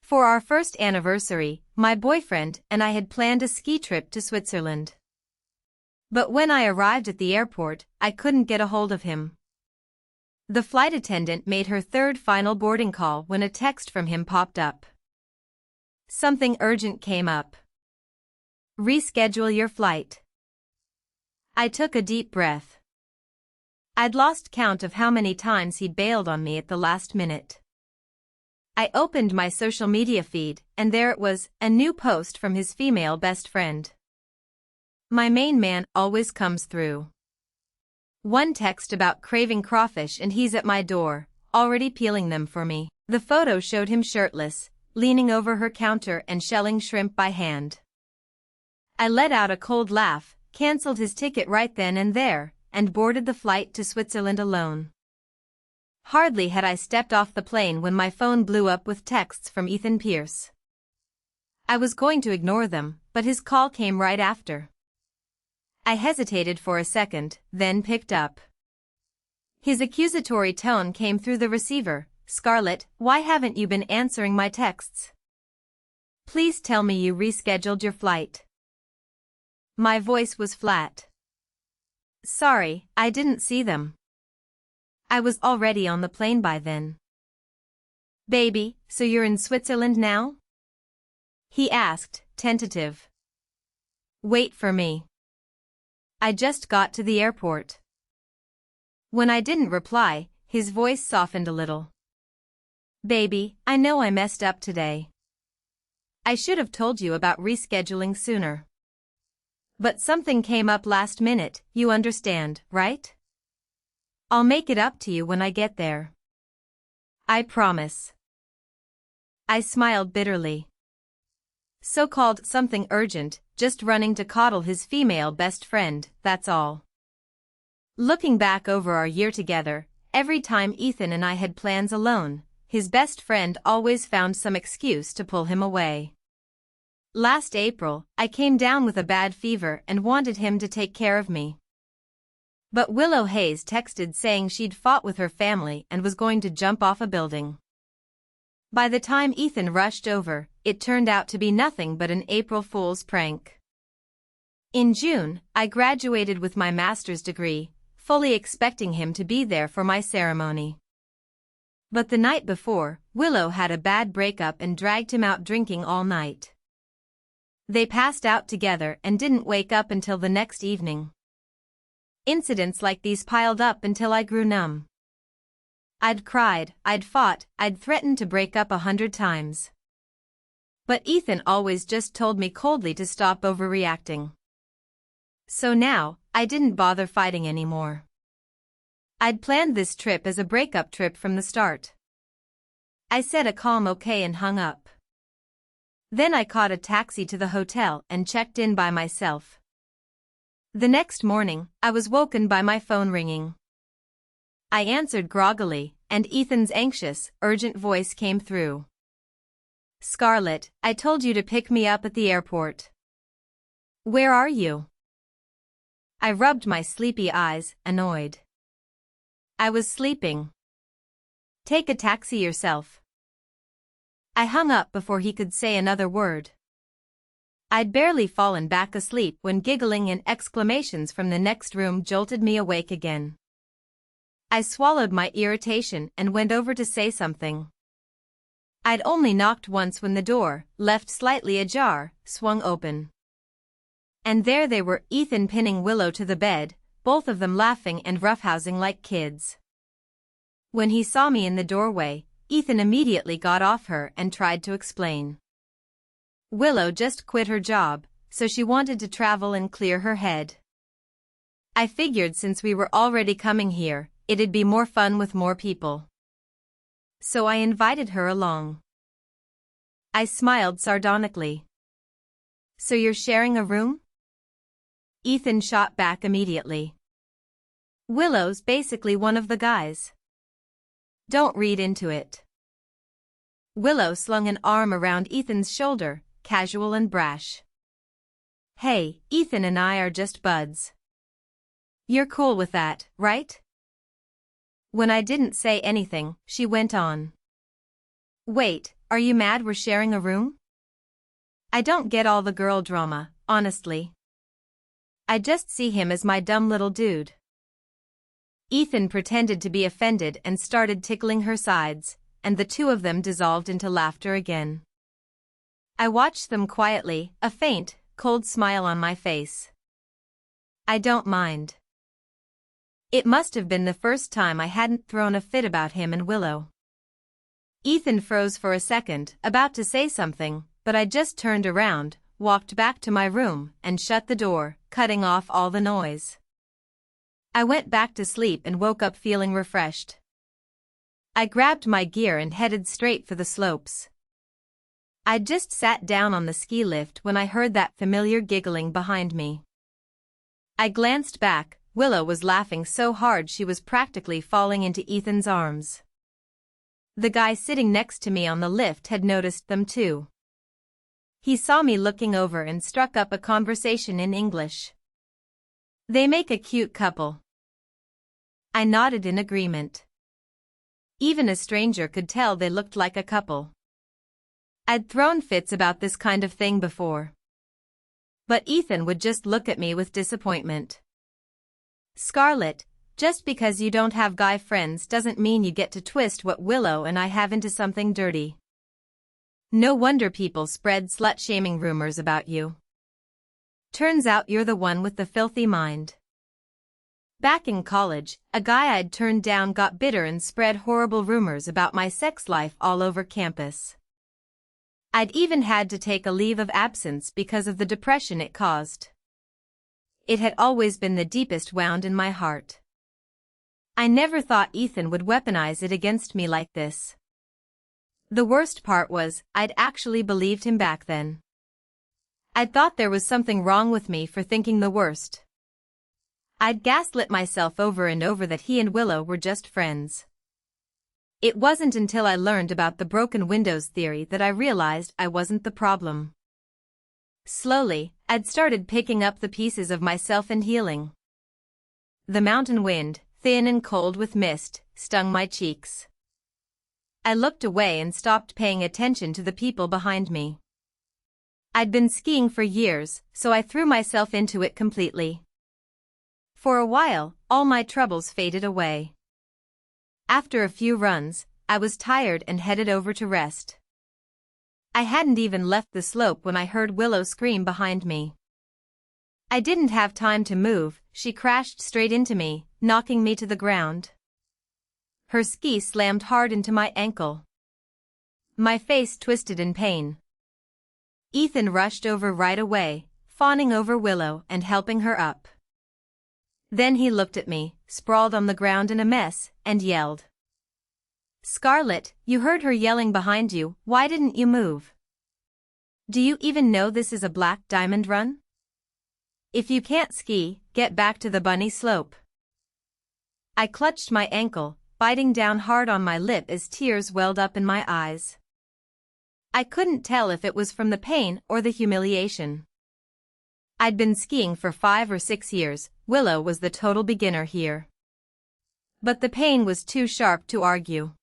For our first anniversary, my boyfriend and I had planned a ski trip to Switzerland. But when I arrived at the airport, I couldn't get a hold of him. The flight attendant made her third final boarding call when a text from him popped up. Something urgent came up. Reschedule your flight. I took a deep breath. I'd lost count of how many times he'd bailed on me at the last minute. I opened my social media feed, and there it was, a new post from his female best friend. My main man always comes through. One text about craving crawfish and he's at my door, already peeling them for me. The photo showed him shirtless, leaning over her counter and shelling shrimp by hand. I let out a cold laugh, cancelled his ticket right then and there, and boarded the flight to Switzerland alone. Hardly had I stepped off the plane when my phone blew up with texts from Ethan Pierce. I was going to ignore them, but his call came right after. I hesitated for a second, then picked up. His accusatory tone came through the receiver. "Scarlett, why haven't you been answering my texts? Please tell me you rescheduled your flight." My voice was flat. "Sorry, I didn't see them. I was already on the plane by then." "Baby, so you're in Switzerland now?" he asked, tentative. "Wait for me. I just got to the airport." When I didn't reply, his voice softened a little. "Baby, I know I messed up today. I should have told you about rescheduling sooner. But something came up last minute, you understand, right? I'll make it up to you when I get there. I promise." I smiled bitterly. So-called something urgent, just running to coddle his female best friend, that's all. Looking back over our year together, every time Ethan and I had plans alone, his best friend always found some excuse to pull him away. Last April, I came down with a bad fever and wanted him to take care of me. But Willow Hayes texted saying she'd fought with her family and was going to jump off a building. By the time Ethan rushed over, it turned out to be nothing but an April Fool's prank. In June, I graduated with my master's degree, fully expecting him to be there for my ceremony. But the night before, Willow had a bad breakup and dragged him out drinking all night. They passed out together and didn't wake up until the next evening. Incidents like these piled up until I grew numb. I'd cried, I'd fought, I'd threatened to break up 100 times. But Ethan always just told me coldly to stop overreacting. So now, I didn't bother fighting anymore. I'd planned this trip as a breakup trip from the start. I said a calm okay and hung up. Then I caught a taxi to the hotel and checked in by myself. The next morning, I was woken by my phone ringing. I answered groggily, and Ethan's anxious, urgent voice came through. "Scarlett, I told you to pick me up at the airport. Where are you?" I rubbed my sleepy eyes, annoyed. "I was sleeping. Take a taxi yourself." I hung up before he could say another word. I'd barely fallen back asleep when giggling and exclamations from the next room jolted me awake again. I swallowed my irritation and went over to say something. I'd only knocked once when the door, left slightly ajar, swung open. And there they were, Ethan pinning Willow to the bed, both of them laughing and roughhousing like kids. When he saw me in the doorway, Ethan immediately got off her and tried to explain. Willow just quit her job, so she wanted to travel and clear her head. I figured since we were already coming here, it'd be more fun with more people. So I invited her along. I smiled sardonically. "So you're sharing a room?" Ethan shot back immediately. "Willow's basically one of the guys. Don't read into it." Willow slung an arm around Ethan's shoulder, casual and brash. "Hey, Ethan and I are just buds. You're cool with that, right?" When I didn't say anything, she went on. "Wait, Are you mad we're sharing a room? I don't get all the girl drama, honestly. I just see him as my dumb little dude. Ethan pretended to be offended and started tickling her sides, and the two of them dissolved into laughter again. I watched them quietly, a faint, cold smile on my face. I don't mind. It must have been the first time I hadn't thrown a fit about him and Willow. Ethan froze for a second, about to say something, but I just turned around, walked back to my room, and shut the door, cutting off all the noise. I went back to sleep and woke up feeling refreshed. I grabbed my gear and headed straight for the slopes. I'd just sat down on the ski lift when I heard that familiar giggling behind me. I glanced back. Willow was laughing so hard she was practically falling into Ethan's arms. The guy sitting next to me on the lift had noticed them too. He saw me looking over and struck up a conversation in English. They make a cute couple. I nodded in agreement. Even a stranger could tell they looked like a couple. I'd thrown fits about this kind of thing before. But Ethan would just look at me with disappointment. Scarlett, just because you don't have guy friends doesn't mean you get to twist what Willow and I have into something dirty. No wonder people spread slut-shaming rumors about you. Turns out you're the one with the filthy mind. Back in college, a guy I'd turned down got bitter and spread horrible rumors about my sex life all over campus. I'd even had to take a leave of absence because of the depression it caused. It had always been the deepest wound in my heart. I never thought Ethan would weaponize it against me like this. The worst part was, I'd actually believed him back then. I'd thought there was something wrong with me for thinking the worst. I'd gaslit myself over and over that he and Willow were just friends. It wasn't until I learned about the broken windows theory that I realized I wasn't the problem. Slowly, I'd started picking up the pieces of myself and healing. The mountain wind, thin and cold with mist, stung my cheeks. I looked away and stopped paying attention to the people behind me. I'd been skiing for years, so I threw myself into it completely. For a while, all my troubles faded away. After a few runs, I was tired and headed over to rest. I hadn't even left the slope when I heard Willow scream behind me. I didn't have time to move, she crashed straight into me, knocking me to the ground. Her ski slammed hard into my ankle. My face twisted in pain. Ethan rushed over right away, fawning over Willow and helping her up. Then he looked at me, sprawled on the ground in a mess, and yelled. Scarlett, you heard her yelling behind you, why didn't you move? Do you even know this is a black diamond run? If you can't ski, get back to the bunny slope. I clutched my ankle, biting down hard on my lip as tears welled up in my eyes. I couldn't tell if it was from the pain or the humiliation. I'd been skiing for 5 or 6 years, Willow was the total beginner here. But the pain was too sharp to argue.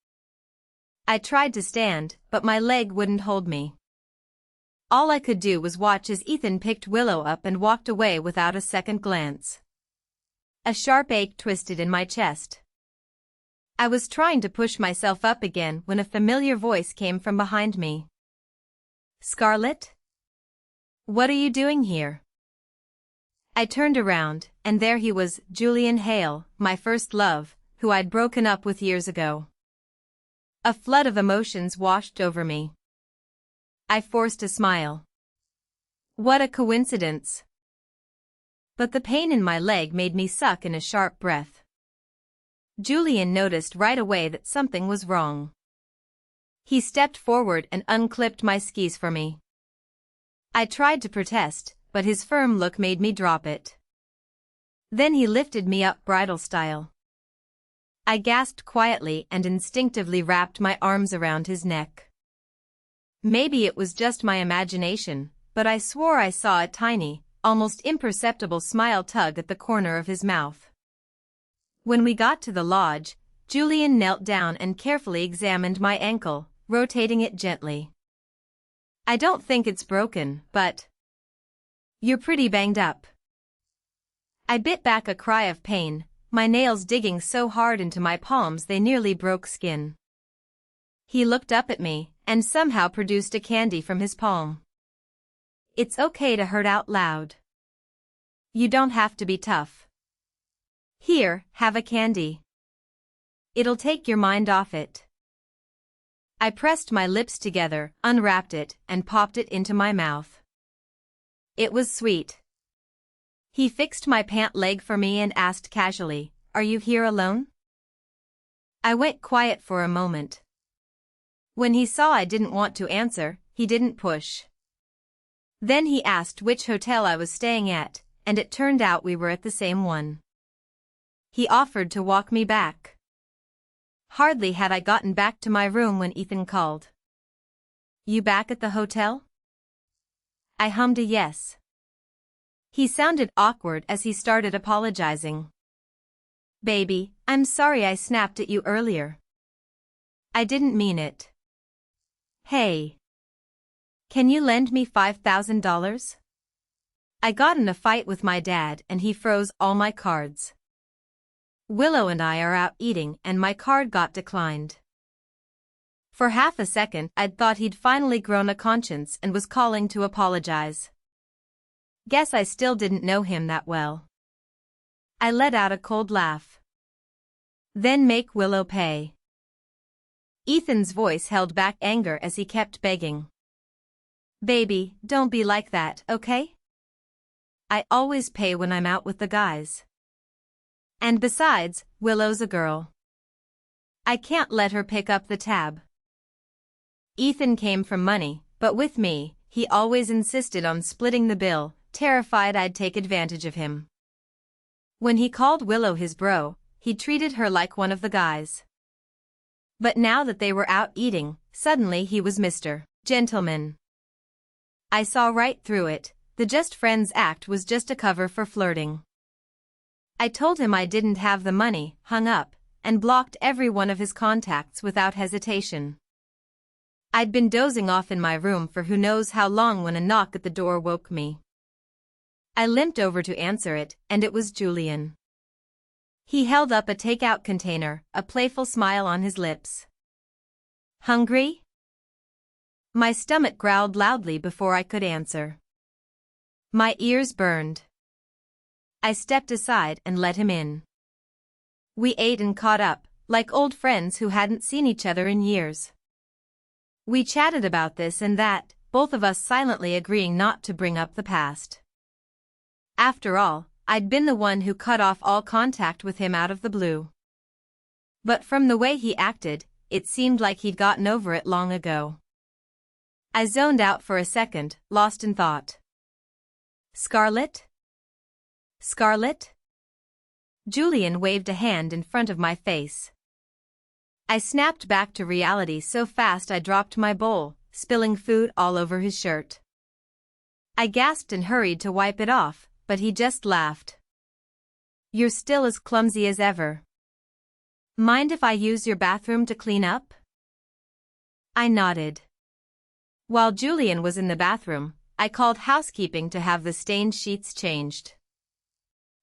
I tried to stand, but my leg wouldn't hold me. All I could do was watch as Ethan picked Willow up and walked away without a second glance. A sharp ache twisted in my chest. I was trying to push myself up again when a familiar voice came from behind me. Scarlett? What are you doing here? I turned around, and there he was, Julian Hale, my first love, who I'd broken up with years ago. A flood of emotions washed over me. I forced a smile. What a coincidence. But the pain in my leg made me suck in a sharp breath. Julian noticed right away that something was wrong. He stepped forward and unclipped my skis for me. I tried to protest, but his firm look made me drop it. Then he lifted me up bridal style. I gasped quietly and instinctively wrapped my arms around his neck. Maybe it was just my imagination, but I swore I saw a tiny, almost imperceptible smile tug at the corner of his mouth. When we got to the lodge, Julian knelt down and carefully examined my ankle, rotating it gently. I don't think it's broken, but you're pretty banged up. I bit back a cry of pain, my nails digging so hard into my palms they nearly broke skin. He looked up at me, and somehow produced a candy from his palm. It's okay to hurt out loud. You don't have to be tough. Here, have a candy. It'll take your mind off it. I pressed my lips together, unwrapped it, and popped it into my mouth. It was sweet. He fixed my pant leg for me and asked casually, "Are you here alone?" I went quiet for a moment. When he saw I didn't want to answer, he didn't push. Then he asked which hotel I was staying at, and it turned out we were at the same one. He offered to walk me back. Hardly had I gotten back to my room when Ethan called. "You back at the hotel?" I hummed a yes. He sounded awkward as he started apologizing. "Baby, I'm sorry I snapped at you earlier. I didn't mean it. Hey. Can you lend me $5,000? I got in a fight with my dad and he froze all my cards. Willow and I are out eating and my card got declined." For half a second I'd thought he'd finally grown a conscience and was calling to apologize. Guess I still didn't know him that well. I let out a cold laugh. "Then make Willow pay." Ethan's voice held back anger as he kept begging. "Baby, don't be like that, okay? I always pay when I'm out with the guys. And besides, Willow's a girl. I can't let her pick up the tab." Ethan came from money, but with me, he always insisted on splitting the bill, terrified I'd take advantage of him. When he called Willow his bro, he treated her like one of the guys. But now that they were out eating, suddenly he was Mr. Gentleman. I saw right through it, the just friends act was just a cover for flirting. I told him I didn't have the money, hung up, and blocked every one of his contacts without hesitation. I'd been dozing off in my room for who knows how long when a knock at the door woke me. I limped over to answer it, and it was Julian. He held up a takeout container, a playful smile on his lips. "Hungry?" My stomach growled loudly before I could answer. My ears burned. I stepped aside and let him in. We ate and caught up, like old friends who hadn't seen each other in years. We chatted about this and that, both of us silently agreeing not to bring up the past. After all, I'd been the one who cut off all contact with him out of the blue. But from the way he acted, it seemed like he'd gotten over it long ago. I zoned out for a second, lost in thought. "Scarlett? Scarlett?" Julian waved a hand in front of my face. I snapped back to reality so fast I dropped my bowl, spilling food all over his shirt. I gasped and hurried to wipe it off, but he just laughed. "You're still as clumsy as ever. Mind if I use your bathroom to clean up?" I nodded. While Julian was in the bathroom, I called housekeeping to have the stained sheets changed.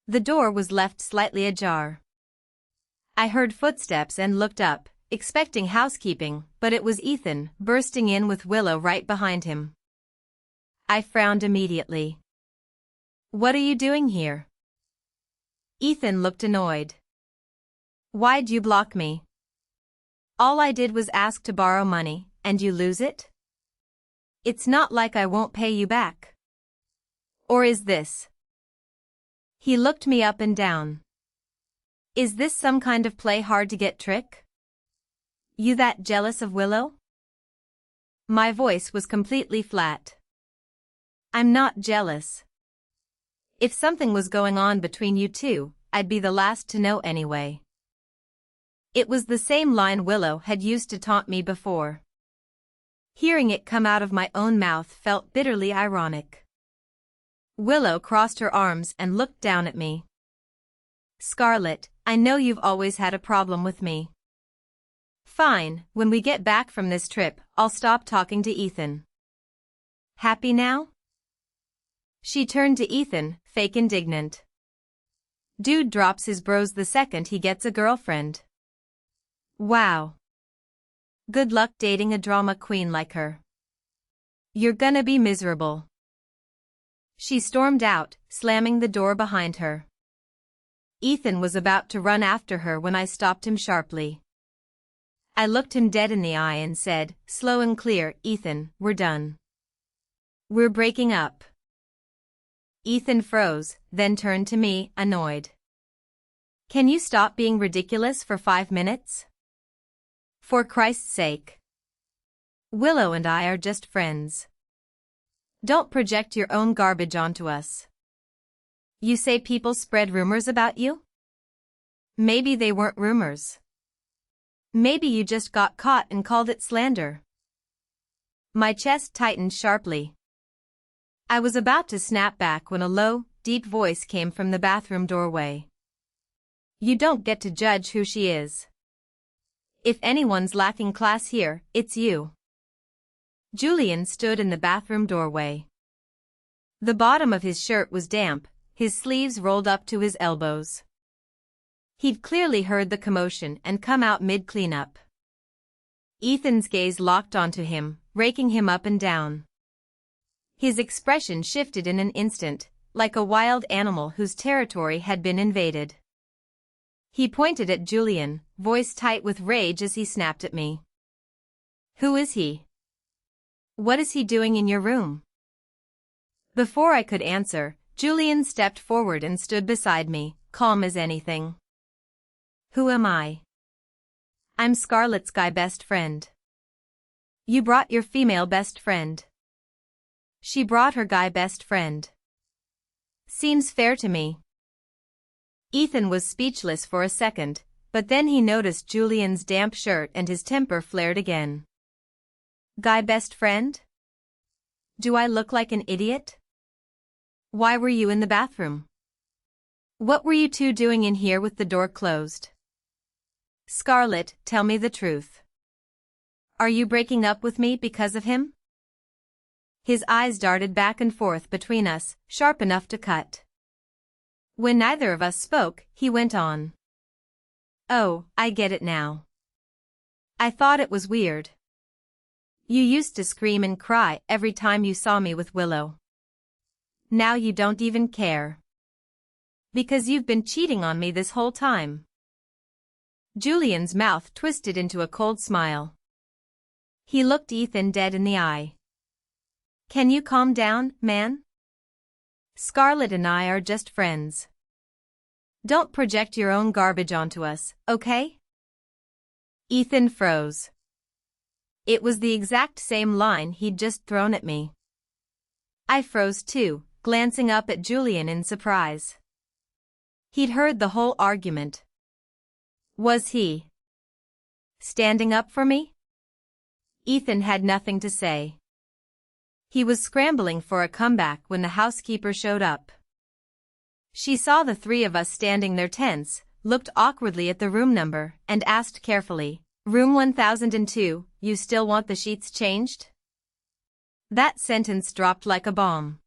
The door was left slightly ajar. I heard footsteps and looked up, expecting housekeeping, but it was Ethan, bursting in with Willow right behind him. I frowned immediately. "What are you doing here?" Ethan looked annoyed. "Why'd you block me? All I did was ask to borrow money, and you lose it? It's not like I won't pay you back. Or is this?" He looked me up and down. "Is this some kind of play hard to get trick? You that jealous of Willow?" My voice was completely flat. "I'm not jealous. If something was going on between you two, I'd be the last to know anyway." It was the same line Willow had used to taunt me before. Hearing it come out of my own mouth felt bitterly ironic. Willow crossed her arms and looked down at me. "Scarlett, I know you've always had a problem with me. Fine, when we get back from this trip, I'll stop talking to Ethan. Happy now? She turned to Ethan, fake indignant. Dude drops his bros the second he gets a girlfriend. Wow. Good luck dating a drama queen like her. You're gonna be miserable. She stormed out, slamming the door behind her. Ethan was about to run after her when I stopped him sharply. I looked him dead in the eye and said, slow and clear, Ethan, we're done. We're breaking up. Ethan froze, then turned to me, annoyed. Can you stop being ridiculous for 5 minutes? For Christ's sake. Willow and I are just friends. Don't project your own garbage onto us. You say people spread rumors about you? Maybe they weren't rumors. Maybe you just got caught and called it slander. My chest tightened sharply. I was about to snap back when a low, deep voice came from the bathroom doorway. You don't get to judge who she is. If anyone's lacking class here, it's you. Julian stood in the bathroom doorway. The bottom of his shirt was damp, his sleeves rolled up to his elbows. He'd clearly heard the commotion and come out mid-cleanup. Ethan's gaze locked onto him, raking him up and down. His expression shifted in an instant, like a wild animal whose territory had been invaded. He pointed at Julian, voice tight with rage as he snapped at me. Who is he? What is he doing in your room? Before I could answer, Julian stepped forward and stood beside me, calm as anything. Who am I? I'm Scarlett's guy best friend. You brought your female best friend. She brought her guy best friend. Seems fair to me. Ethan was speechless for a second, but then he noticed Julian's damp shirt and his temper flared again. Guy best friend? Do I look like an idiot? Why were you in the bathroom? What were you two doing in here with the door closed? Scarlett, tell me the truth. Are you breaking up with me because of him? His eyes darted back and forth between us, sharp enough to cut. When neither of us spoke, he went on. Oh, I get it now. I thought it was weird. You used to scream and cry every time you saw me with Willow. Now you don't even care. Because you've been cheating on me this whole time. Julian's mouth twisted into a cold smile. He looked Ethan dead in the eye. Can you calm down, man? Scarlett and I are just friends. Don't project your own garbage onto us, okay? Ethan froze. It was the exact same line he'd just thrown at me. I froze too, glancing up at Julian in surprise. He'd heard the whole argument. Was he standing up for me? Ethan had nothing to say. He was scrambling for a comeback when the housekeeper showed up. She saw the three of us standing there tense, looked awkwardly at the room number, and asked carefully, Room 1002, you still want the sheets changed? That sentence dropped like a bomb.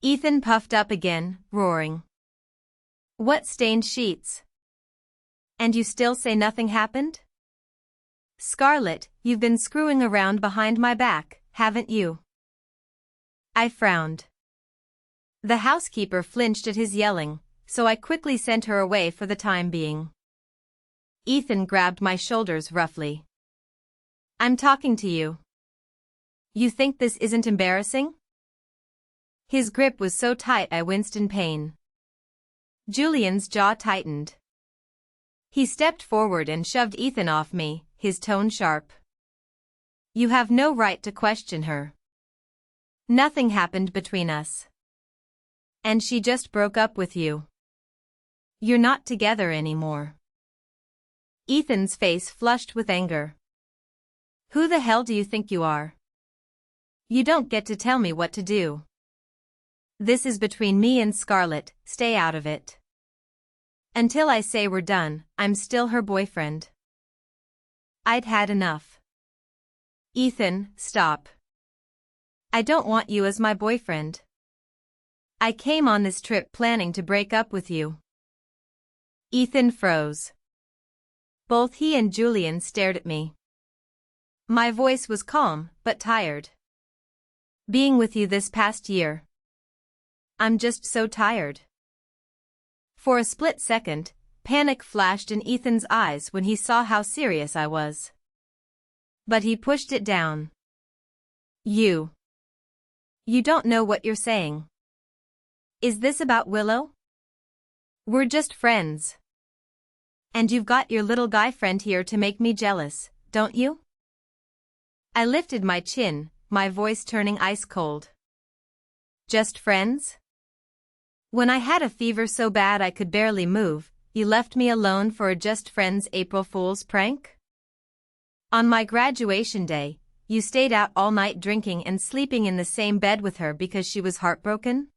Ethan puffed up again, roaring. What stained sheets? And you still say nothing happened? Scarlett, you've been screwing around behind my back, haven't you? I frowned. The housekeeper flinched at his yelling, so I quickly sent her away for the time being. Ethan grabbed my shoulders roughly. I'm talking to you. You think this isn't embarrassing? His grip was so tight I winced in pain. Julian's jaw tightened. He stepped forward and shoved Ethan off me, his tone sharp. You have no right to question her. Nothing happened between us. And she just broke up with you. You're not together anymore. Ethan's face flushed with anger. Who the hell do you think you are? You don't get to tell me what to do. This is between me and Scarlett, stay out of it. Until I say we're done, I'm still her boyfriend. I'd had enough. Ethan, stop. I don't want you as my boyfriend. I came on this trip planning to break up with you. Ethan froze. Both he and Julian stared at me. My voice was calm, but tired. Being with you this past year. I'm just so tired. For a split second, panic flashed in Ethan's eyes when he saw how serious I was. But he pushed it down. You don't know what you're saying. Is this about Willow? We're just friends. And you've got your little guy friend here to make me jealous, don't you? I lifted my chin, my voice turning ice cold. Just friends? When I had a fever so bad I could barely move, you left me alone for a just friends April Fool's prank? On my graduation day, you stayed out all night drinking and sleeping in the same bed with her because she was heartbroken?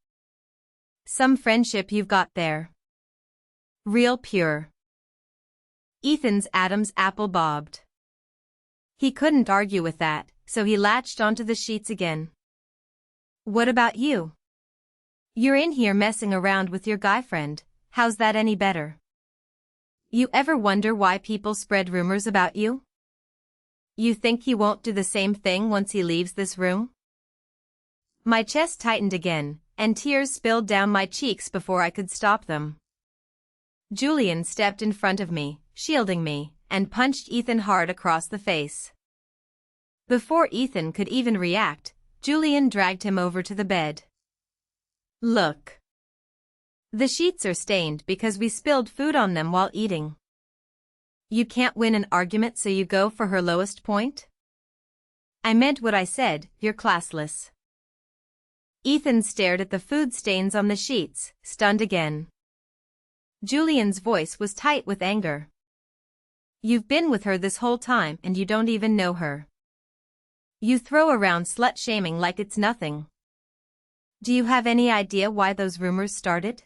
Some friendship you've got there. Real pure. Ethan's Adam's apple bobbed. He couldn't argue with that, so he latched onto the sheets again. What about you? You're in here messing around with your guy friend, how's that any better? You ever wonder why people spread rumors about you? You think he won't do the same thing once he leaves this room? My chest tightened again, and tears spilled down my cheeks before I could stop them. Julian stepped in front of me, shielding me, and punched Ethan hard across the face. Before Ethan could even react, Julian dragged him over to the bed. Look. The sheets are stained because we spilled food on them while eating. You can't win an argument, so you go for her lowest point? I meant what I said, you're classless. Ethan stared at the food stains on the sheets, stunned again. Julian's voice was tight with anger. You've been with her this whole time and you don't even know her. You throw around slut-shaming like it's nothing. Do you have any idea why those rumors started?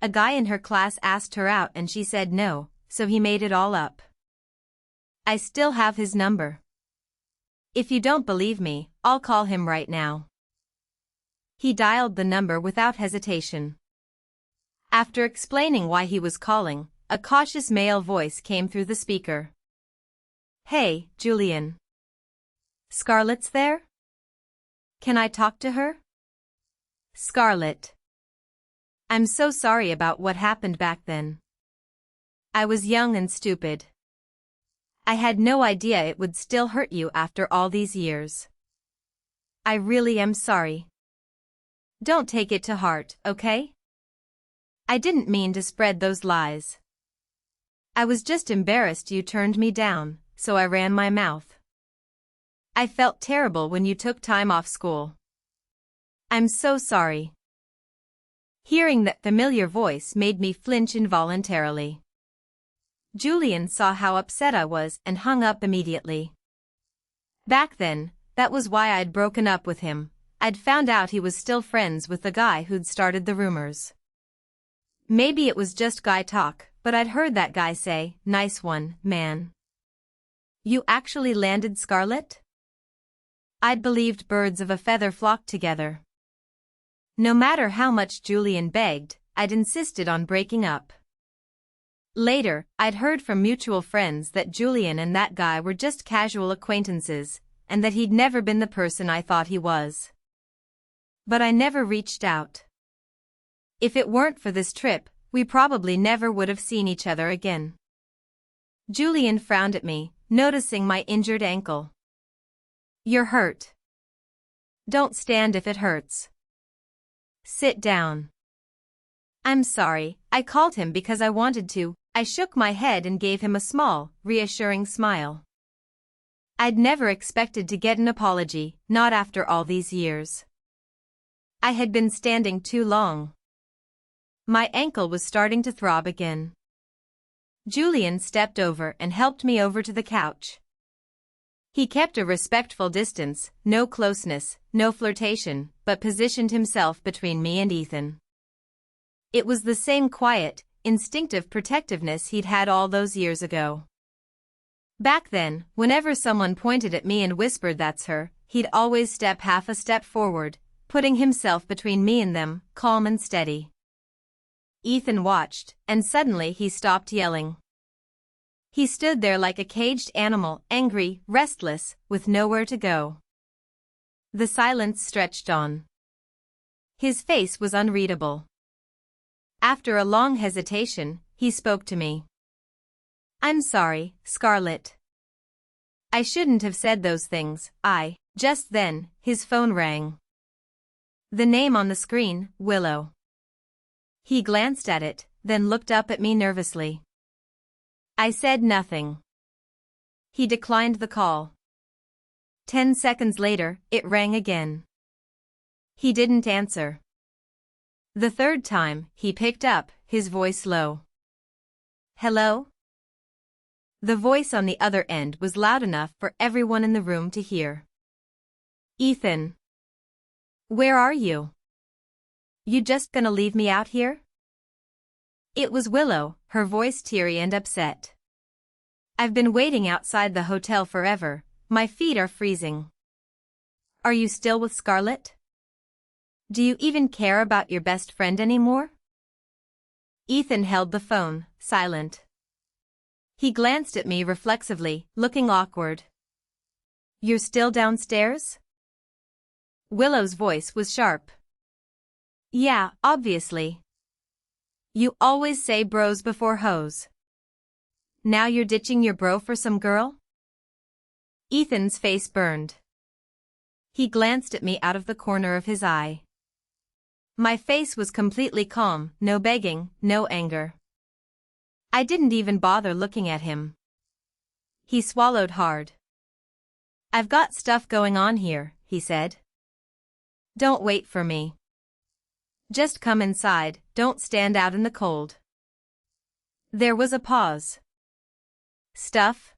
A guy in her class asked her out and she said no, so he made it all up. I still have his number. If you don't believe me, I'll call him right now. He dialed the number without hesitation. After explaining why he was calling, a cautious male voice came through the speaker. Hey, Julian. Scarlett's there? Can I talk to her? Scarlett. I'm so sorry about what happened back then. I was young and stupid. I had no idea it would still hurt you after all these years. I really am sorry. Don't take it to heart, okay? I didn't mean to spread those lies. I was just embarrassed you turned me down, so I ran my mouth. I felt terrible when you took time off school. I'm so sorry. Hearing that familiar voice made me flinch involuntarily. Julian saw how upset I was and hung up immediately. Back then, that was why I'd broken up with him. I'd found out he was still friends with the guy who'd started the rumors. Maybe it was just guy talk, but I'd heard that guy say, "Nice one, man." You actually landed Scarlett? I'd believed birds of a feather flocked together. No matter how much Julian begged, I'd insisted on breaking up. Later, I'd heard from mutual friends that Julian and that guy were just casual acquaintances, and that he'd never been the person I thought he was. But I never reached out. If it weren't for this trip, we probably never would have seen each other again. Julian frowned at me, noticing my injured ankle. You're hurt. Don't stand if it hurts. Sit down. I'm sorry, I called him because I wanted to. I shook my head and gave him a small, reassuring smile. I'd never expected to get an apology, not after all these years. I had been standing too long. My ankle was starting to throb again. Julian stepped over and helped me over to the couch. He kept a respectful distance, no closeness, no flirtation, but positioned himself between me and Ethan. It was the same quiet, instinctive protectiveness he'd had all those years ago. Back then, whenever someone pointed at me and whispered that's her, he'd always step half a step forward, putting himself between me and them, calm and steady. Ethan watched, and suddenly he stopped yelling. He stood there like a caged animal, angry, restless, with nowhere to go. The silence stretched on. His face was unreadable. After a long hesitation, he spoke to me. "I'm sorry, Scarlett. I shouldn't have said those things, Just then, his phone rang. The name on the screen, Willow. He glanced at it, then looked up at me nervously. I said nothing. He declined the call. 10 seconds later, it rang again. He didn't answer. The third time, he picked up, his voice low. "Hello?" The voice on the other end was loud enough for everyone in the room to hear. "Ethan. Where are you? You just gonna leave me out here?" It was Willow, her voice teary and upset. "I've been waiting outside the hotel forever, my feet are freezing." "Are you still with Scarlett? Do you even care about your best friend anymore?" Ethan held the phone, silent. He glanced at me reflexively, looking awkward. "You're still downstairs?" Willow's voice was sharp. "Yeah, obviously. You always say bros before hoes. Now you're ditching your bro for some girl?" Ethan's face burned. He glanced at me out of the corner of his eye. My face was completely calm, no begging, no anger. I didn't even bother looking at him. He swallowed hard. "I've got stuff going on here," he said. "Don't wait for me. Just come inside, don't stand out in the cold." There was a pause. "Stuff?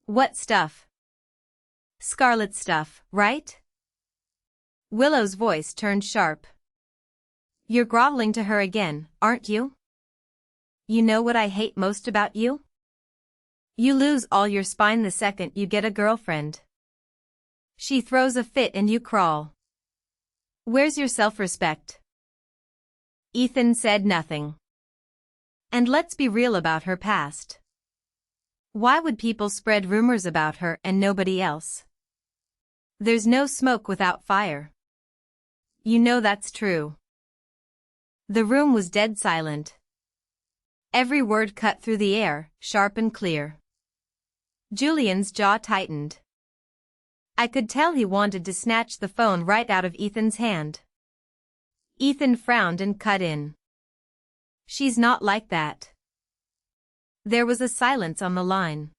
What stuff?" "Scarlet stuff, right?" Willow's voice turned sharp. "You're groveling to her again, aren't you? You know what I hate most about you? You lose all your spine the second you get a girlfriend. She throws a fit and you crawl. Where's your self-respect?" Ethan said nothing. And let's be real about her past. Why would people spread rumors about her and nobody else? There's no smoke without fire. You know that's true. The room was dead silent. Every word cut through the air, sharp and clear. Julian's jaw tightened. I could tell he wanted to snatch the phone right out of Ethan's hand. Ethan frowned and cut in. "She's not like that." There was a silence on the line.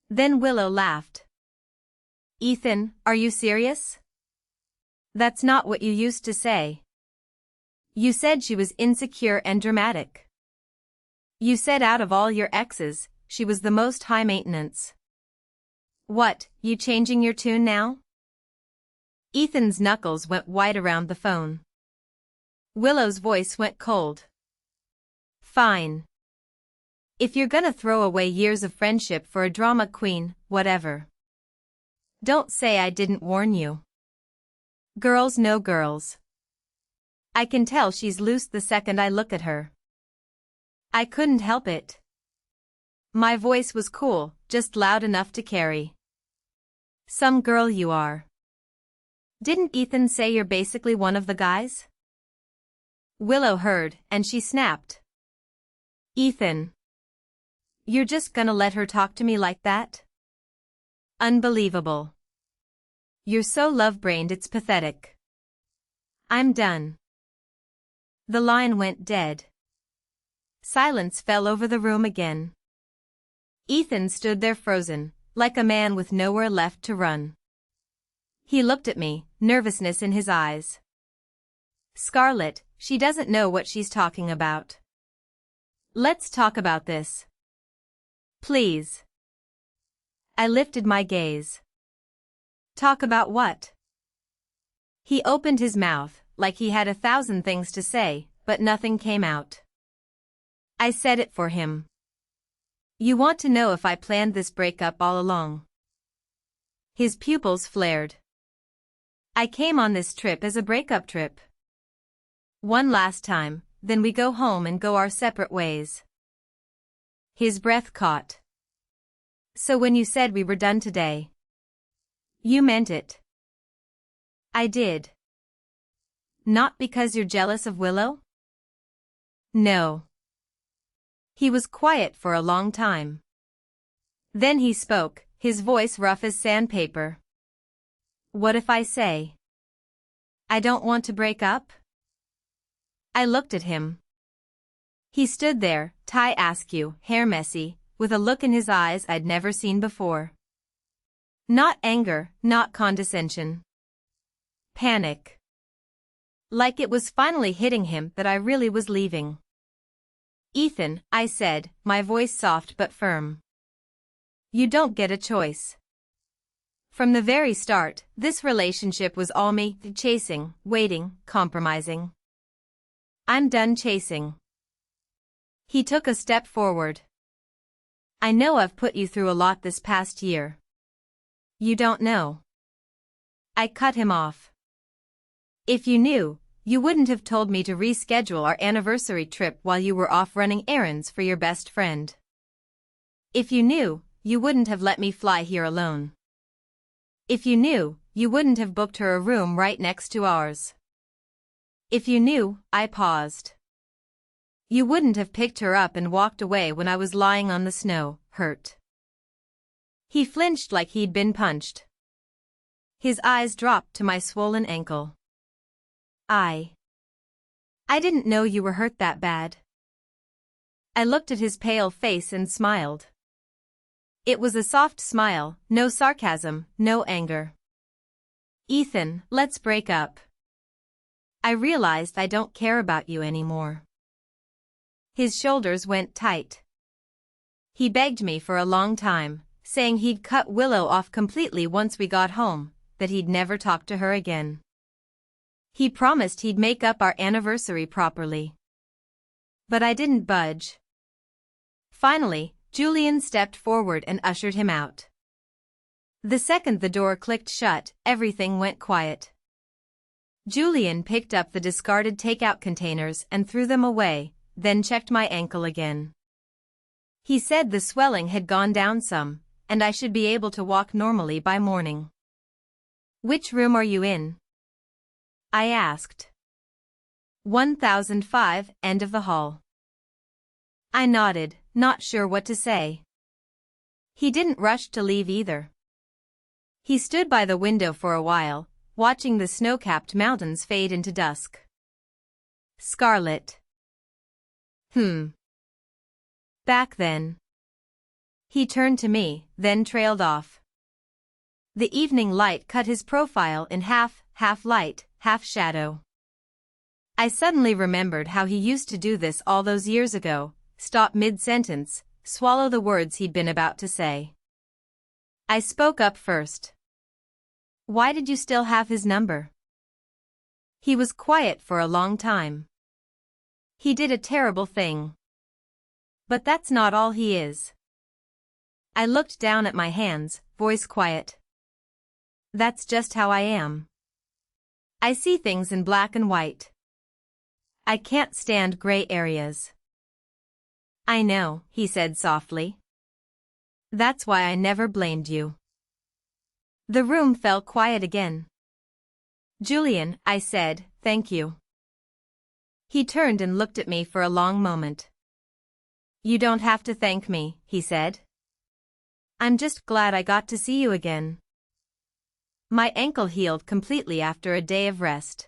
Then Willow laughed. "Ethan, are you serious? That's not what you used to say. You said she was insecure and dramatic. You said out of all your exes, she was the most high maintenance. What, you changing your tune now?" Ethan's knuckles went white around the phone. Willow's voice went cold. "Fine. If you're gonna throw away years of friendship for a drama queen, whatever. Don't say I didn't warn you. Girls know girls. I can tell she's loose the second I look at her." I couldn't help it. My voice was cool, just loud enough to carry. "Some girl you are. Didn't Ethan say you're basically one of the guys?" Willow heard, and she snapped. "Ethan. You're just gonna let her talk to me like that? Unbelievable. You're so love-brained it's pathetic." "I'm done." The line went dead. Silence fell over the room again. Ethan stood there frozen, like a man with nowhere left to run. He looked at me, nervousness in his eyes. "Scarlett, she doesn't know what she's talking about. Let's talk about this. Please." I lifted my gaze. "Talk about what?" He opened his mouth, like he had 1,000 things to say, but nothing came out. I said it for him. You want to know if I planned this breakup all along? His pupils flared. I came on this trip as a breakup trip. One last time, then we go home and go our separate ways. His breath caught. So when you said we were done today, you meant it? I did. Not because you're jealous of Willow? No. He was quiet for a long time. Then he spoke, his voice rough as sandpaper. What if I say, I don't want to break up? I looked at him. He stood there, tie askew, hair messy, with a look in his eyes I'd never seen before. Not anger, not condescension. Panic. Like it was finally hitting him that I really was leaving. Ethan, I said, my voice soft but firm. You don't get a choice. From the very start, this relationship was all me, chasing, waiting, compromising. I'm done chasing. He took a step forward. I know I've put you through a lot this past year. You don't know. I cut him off. If you knew, you wouldn't have told me to reschedule our anniversary trip while you were off running errands for your best friend. If you knew, you wouldn't have let me fly here alone. If you knew, you wouldn't have booked her a room right next to ours. If you knew, I paused. You wouldn't have picked her up and walked away when I was lying on the snow, hurt. He flinched like he'd been punched. His eyes dropped to my swollen ankle. I didn't know you were hurt that bad. I looked at his pale face and smiled. It was a soft smile, no sarcasm, no anger. Ethan, let's break up. I realized I don't care about you anymore. His shoulders went tight. He begged me for a long time, saying he'd cut Willow off completely once we got home, that he'd never talk to her again. He promised he'd make up our anniversary properly. But I didn't budge. Finally, Julian stepped forward and ushered him out. The second the door clicked shut, everything went quiet. Julian picked up the discarded takeout containers and threw them away, then checked my ankle again. He said the swelling had gone down some, and I should be able to walk normally by morning. Which room are you in? I asked. 1005, end of the hall. I nodded, not sure what to say. He didn't rush to leave either. He stood by the window for a while, watching the snow-capped mountains fade into dusk. Scarlet. Back then. He turned to me, then trailed off. The evening light cut his profile in half light, half shadow. I suddenly remembered how he used to do this all those years ago, stop mid-sentence, swallow the words he'd been about to say. I spoke up first. Why did you still have his number? He was quiet for a long time. He did a terrible thing. But that's not all he is. I looked down at my hands, voice quiet. That's just how I am. I see things in black and white. I can't stand gray areas. I know, he said softly. That's why I never blamed you. The room fell quiet again. Julian, I said, thank you. He turned and looked at me for a long moment. You don't have to thank me, he said. I'm just glad I got to see you again. My ankle healed completely after a day of rest.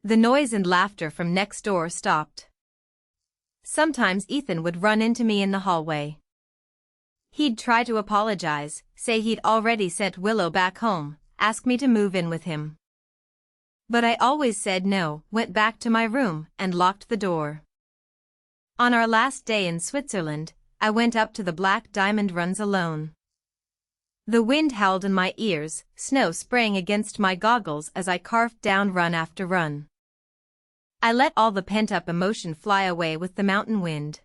The noise and laughter from next door stopped. Sometimes Ethan would run into me in the hallway. He'd try to apologize, say he'd already sent Willow back home, ask me to move in with him. But I always said no, went back to my room, and locked the door. On our last day in Switzerland, I went up to the Black Diamond runs alone. The wind howled in my ears, snow spraying against my goggles as I carved down run after run. I let all the pent-up emotion fly away with the mountain wind.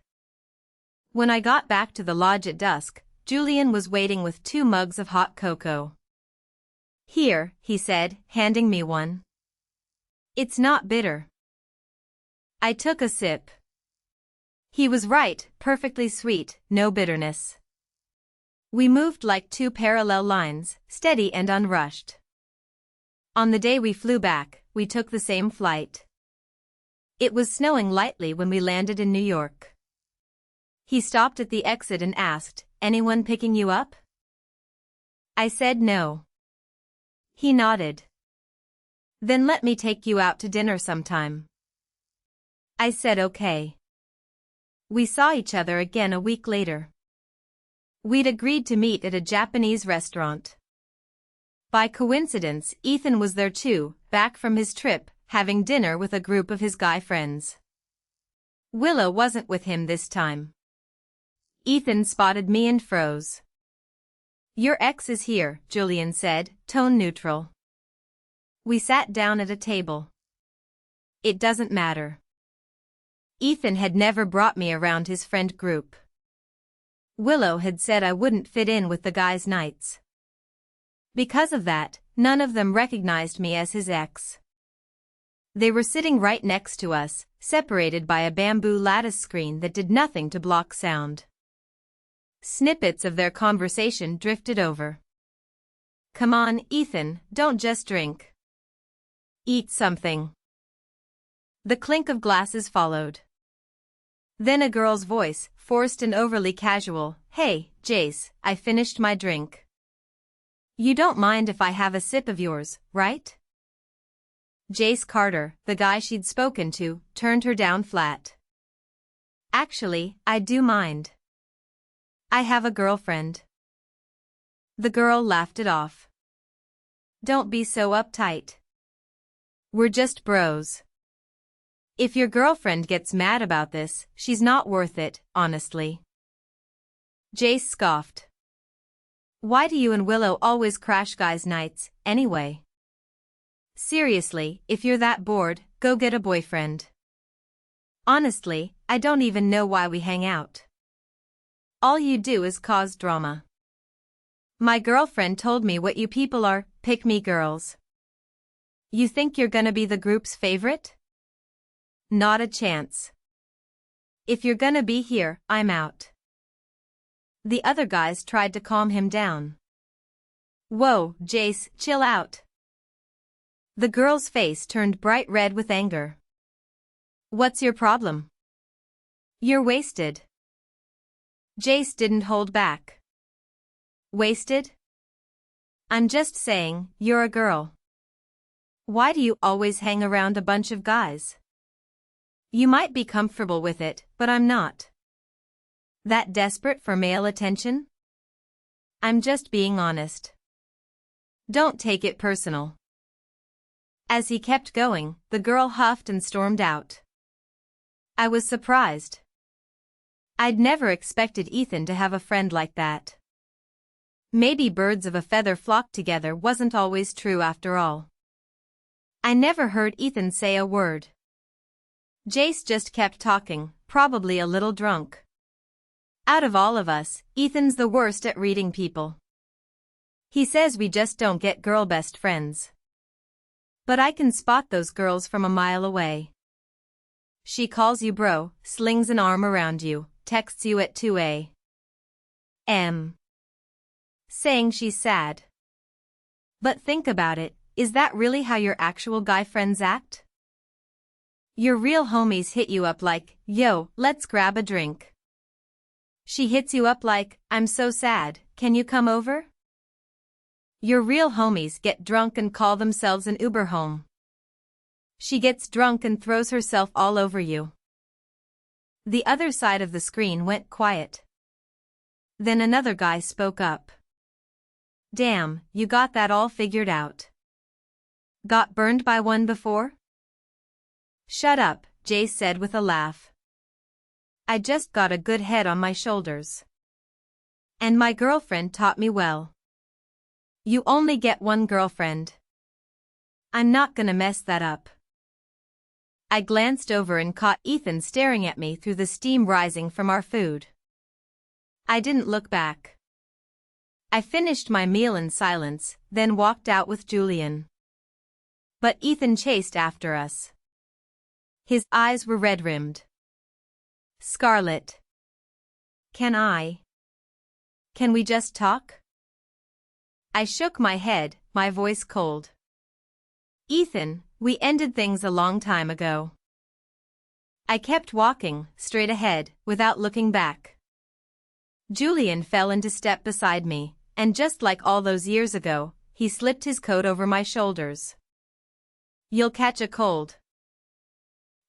When I got back to the lodge at dusk, Julian was waiting with 2 mugs of hot cocoa. "Here," he said, handing me one. "It's not bitter." I took a sip. He was right, perfectly sweet, no bitterness. We moved like 2 parallel lines, steady and unrushed. On the day we flew back, we took the same flight. It was snowing lightly when we landed in New York. He stopped at the exit and asked, "Anyone picking you up?" I said no. He nodded. "Then let me take you out to dinner sometime." I said okay. We saw each other again a week later. We'd agreed to meet at a Japanese restaurant. By coincidence, Ethan was there too, back from his trip, having dinner with a group of his guy friends. Willow wasn't with him this time. Ethan spotted me and froze. "Your ex is here," Julian said, tone neutral. We sat down at a table. It doesn't matter. Ethan had never brought me around his friend group. Willow had said I wouldn't fit in with the guys' nights. Because of that, none of them recognized me as his ex. They were sitting right next to us, separated by a bamboo lattice screen that did nothing to block sound. Snippets of their conversation drifted over. "Come on, Ethan, don't just drink. Eat something." The clink of glasses followed. Then a girl's voice, forced and overly casual, "Hey, Jace, I finished my drink. You don't mind if I have a sip of yours, right?" Jace Carter, the guy she'd spoken to, turned her down flat. "Actually, I do mind. I have a girlfriend." The girl laughed it off. "Don't be so uptight. We're just bros. If your girlfriend gets mad about this, she's not worth it, honestly." Jace scoffed. "Why do you and Willow always crash guys' nights, anyway? Seriously, if you're that bored, go get a boyfriend. Honestly, I don't even know why we hang out. All you do is cause drama. My girlfriend told me what you people are, pick-me girls. You think you're gonna be the group's favorite? Not a chance. If you're gonna be here, I'm out." The other guys tried to calm him down. "Whoa, Jace, chill out." The girl's face turned bright red with anger. "What's your problem? You're wasted." Jace didn't hold back. "Wasted? I'm just saying, you're a girl. Why do you always hang around a bunch of guys? You might be comfortable with it, but I'm not. That desperate for male attention? I'm just being honest. Don't take it personal." As he kept going, the girl huffed and stormed out. I was surprised. I'd never expected Ethan to have a friend like that. Maybe birds of a feather flock together wasn't always true after all. I never heard Ethan say a word. Jace just kept talking, probably a little drunk. Out of all of us, Ethan's the worst at reading people. He says we just don't get girl best friends. But I can spot those girls from a mile away. She calls you bro, slings an arm around you, texts you at 2 a.m. saying she's sad. But think about it, is that really how your actual guy friends act? Your real homies hit you up like, "Yo, let's grab a drink." She hits you up like, "I'm so sad, can you come over?" Your real homies get drunk and call themselves an Uber home. She gets drunk and throws herself all over you. The other side of the screen went quiet. Then another guy spoke up. "Damn, you got that all figured out. Got burned by one before?" "Shut up," Jace said with a laugh. "I just got a good head on my shoulders. And my girlfriend taught me well. You only get one girlfriend. I'm not gonna mess that up." I glanced over and caught Ethan staring at me through the steam rising from our food. I didn't look back. I finished my meal in silence, then walked out with Julian. But Ethan chased after us. His eyes were red-rimmed. Scarlet. Can we just talk? I shook my head, my voice cold. Ethan, we ended things a long time ago. I kept walking, straight ahead, without looking back. Julian fell into step beside me, and just like all those years ago, he slipped his coat over my shoulders. You'll catch a cold.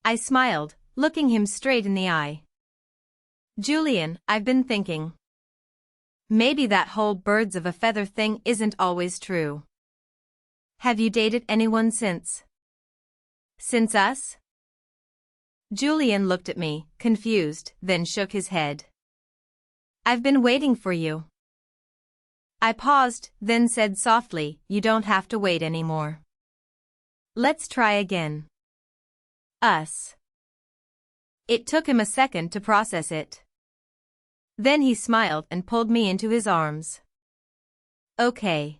I smiled, looking him straight in the eye. Julian, I've been thinking. Maybe that whole birds of a feather thing isn't always true. Have you dated anyone since? Since us? Julian looked at me, confused, then shook his head. I've been waiting for you. I paused, then said softly, you don't have to wait anymore. Let's try again. Us. It took him a second to process it. Then he smiled and pulled me into his arms. Okay.